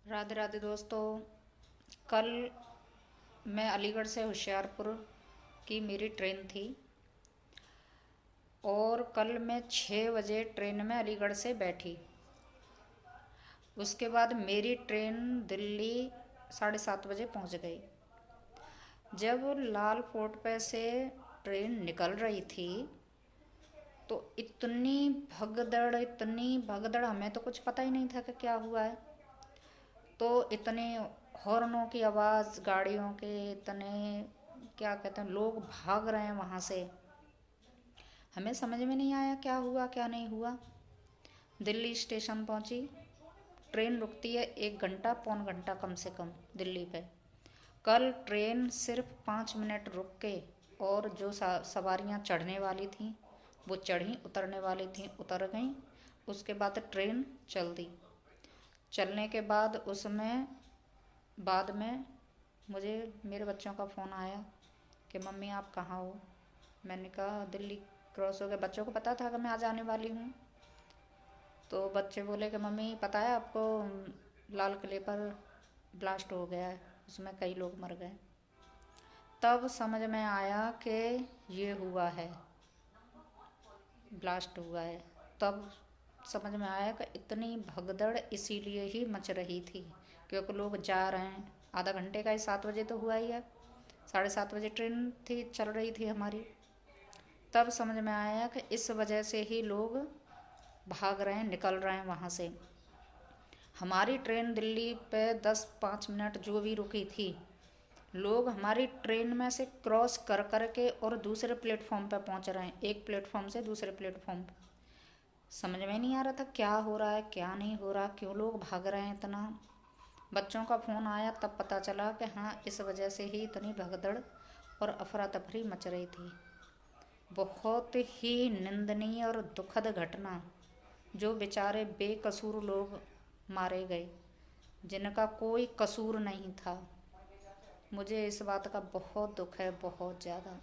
राधे राधे दोस्तों। कल मैं अलीगढ़ से होशियारपुर की मेरी ट्रेन थी और कल मैं 6 बजे ट्रेन में अलीगढ़ से बैठी। उसके बाद मेरी ट्रेन दिल्ली 7:30 बजे पहुंच गई। जब लाल फोर्ट पे से ट्रेन निकल रही थी तो इतनी भगदड़, हमें तो कुछ पता ही नहीं था कि क्या हुआ है। तो इतने हॉर्नों की आवाज़, गाड़ियों के इतने, क्या कहते हैं, लोग भाग रहे हैं वहाँ से। हमें समझ में नहीं आया क्या हुआ क्या नहीं हुआ। दिल्ली स्टेशन पहुँची। ट्रेन रुकती है 1 घंटा पौन घंटा कम से कम दिल्ली पे। कल ट्रेन सिर्फ 5 मिनट रुक के, और जो सवारियाँ चढ़ने वाली थीं वो चढ़ी, उतरने वाली थीं उतर गईं। उसके बाद ट्रेन चल दी। चलने के बाद उसमें बाद में मुझे मेरे बच्चों का फ़ोन आया कि मम्मी आप कहाँ हो। मैंने कहा दिल्ली क्रॉस हो गया। बच्चों को पता था कि मैं आज आने वाली हूँ। तो बच्चे बोले कि मम्मी पता है आपको, लाल किले पर ब्लास्ट हो गया है, उसमें कई लोग मर गए। तब समझ में आया कि ये हुआ है, ब्लास्ट हुआ है। तब समझ में आया कि इतनी भगदड़ इसीलिए ही मच रही थी क्योंकि लोग जा रहे हैं। आधा घंटे का ही, 7 बजे तो हुआ ही है, 7:30 बजे ट्रेन थी, चल रही थी हमारी। तब समझ में आया कि इस वजह से ही लोग भाग रहे हैं, निकल रहे हैं वहाँ से। हमारी ट्रेन दिल्ली पे 10-5 मिनट जो भी रुकी थी, लोग हमारी ट्रेन में से क्रॉस कर कर के और दूसरे प्लेटफॉर्म पे पहुँच रहे हैं, एक प्लेटफॉर्म से दूसरे प्लेटफॉर्म पे। समझ में नहीं आ रहा था क्या हो रहा है क्या नहीं हो रहा, क्यों लोग भाग रहे हैं इतना। बच्चों का फ़ोन आया तब पता चला कि हाँ, इस वजह से ही इतनी भगदड़ और अफरा तफरी मच रही थी। बहुत ही निंदनीय और दुखद घटना। जो बेचारे बेकसूर लोग मारे गए, जिनका कोई कसूर नहीं था। मुझे इस बात का बहुत दुख है, बहुत ज़्यादा।